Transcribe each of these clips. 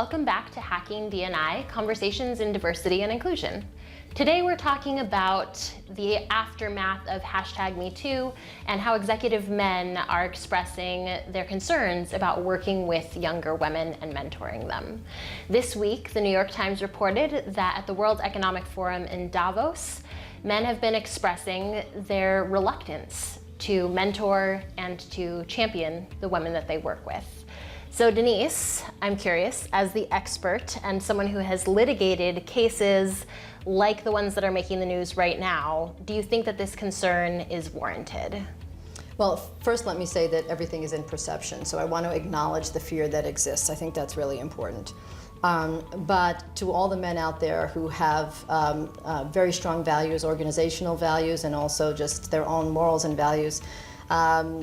welcome back to Hacking D&I, Conversations in Diversity and Inclusion. Today we're talking about the aftermath of #Metoo and how executive men are expressing their concerns about working with younger women and mentoring them. This week, the New York Times reported that at the World Economic Forum in Davos, men have been expressing their reluctance to mentor and to champion the women that they work with. So Denise, I'm curious, as the expert and someone who has litigated cases like the ones that are making the news right now, do you think that this concern is warranted? Well, first let me say that everything is in perception, so I want to acknowledge the fear that exists. I think that's really important. But to all the men out there who have very strong values, organizational values, and also just their own morals and values,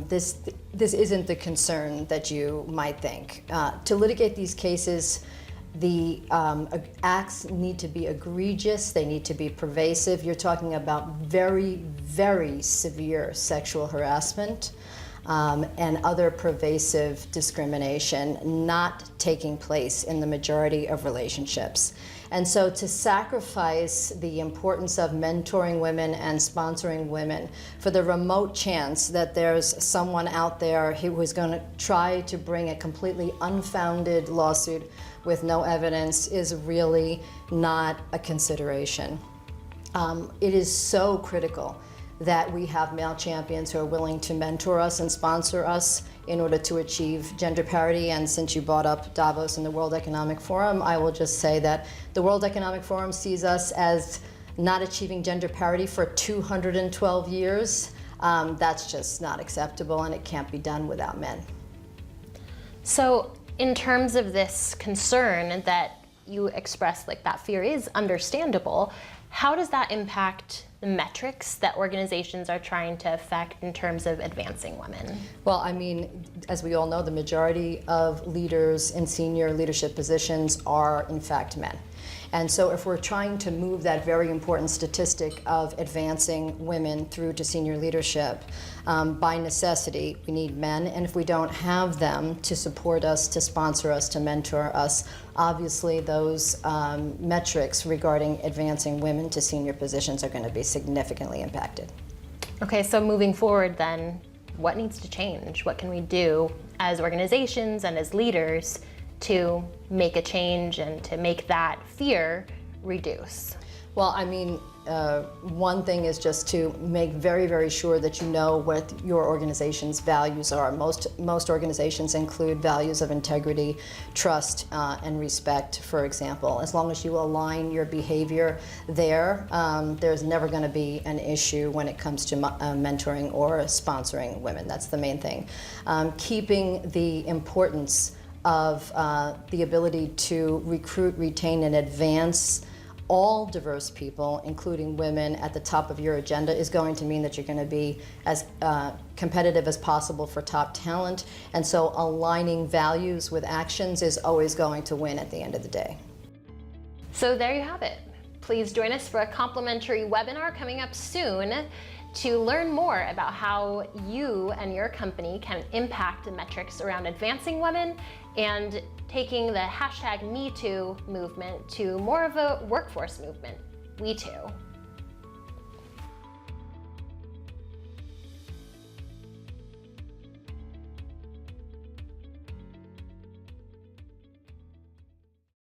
this isn't the concern that you might think. To litigate these cases, the acts need to be egregious, they need to be pervasive. You're talking about very, very severe sexual harassment and other pervasive discrimination not taking place in the majority of relationships. And so to sacrifice the importance of mentoring women and sponsoring women for the remote chance that there's someone out there who is going to try to bring a completely unfounded lawsuit with no evidence is really not a consideration. It is so critical that we have male champions who are willing to mentor us and sponsor us in order to achieve gender parity. And since you brought up Davos and the World Economic Forum, I will just say that the World Economic Forum sees us as not achieving gender parity for 212 years. That's just not acceptable, and it can't be done without men. So in terms of this concern that you expressed, like that fear is understandable, how does that impact the metrics that organizations are trying to affect in terms of advancing women? Well, I mean, as we all know, the majority of leaders in senior leadership positions are in fact men. And so if we're trying to move that very important statistic of advancing women through to senior leadership, by necessity, we need men. And if we don't have them to support us, to sponsor us, to mentor us, obviously those metrics regarding advancing women to senior positions are going to be significantly impacted. Okay, so moving forward then, what needs to change? What can we do as organizations and as leaders to make a change and to make that fear reduce? Well, I mean, one thing is just to make very, very sure that you know what your organization's values are. Most organizations include values of integrity, trust, and respect, for example. As long as you align your behavior there, there's never going to be an issue when it comes to mentoring or sponsoring women. That's the main thing. Keeping the importance of the ability to recruit, retain, and advance all diverse people, including women, at the top of your agenda is going to mean that you're going to be as competitive as possible for top talent. And so aligning values with actions is always going to win at the end of the day. So there you have it. Please join us for a complimentary webinar coming up soon to learn more about how you and your company can impact the metrics around advancing women and taking the #MeToo movement to more of a workforce movement. We too.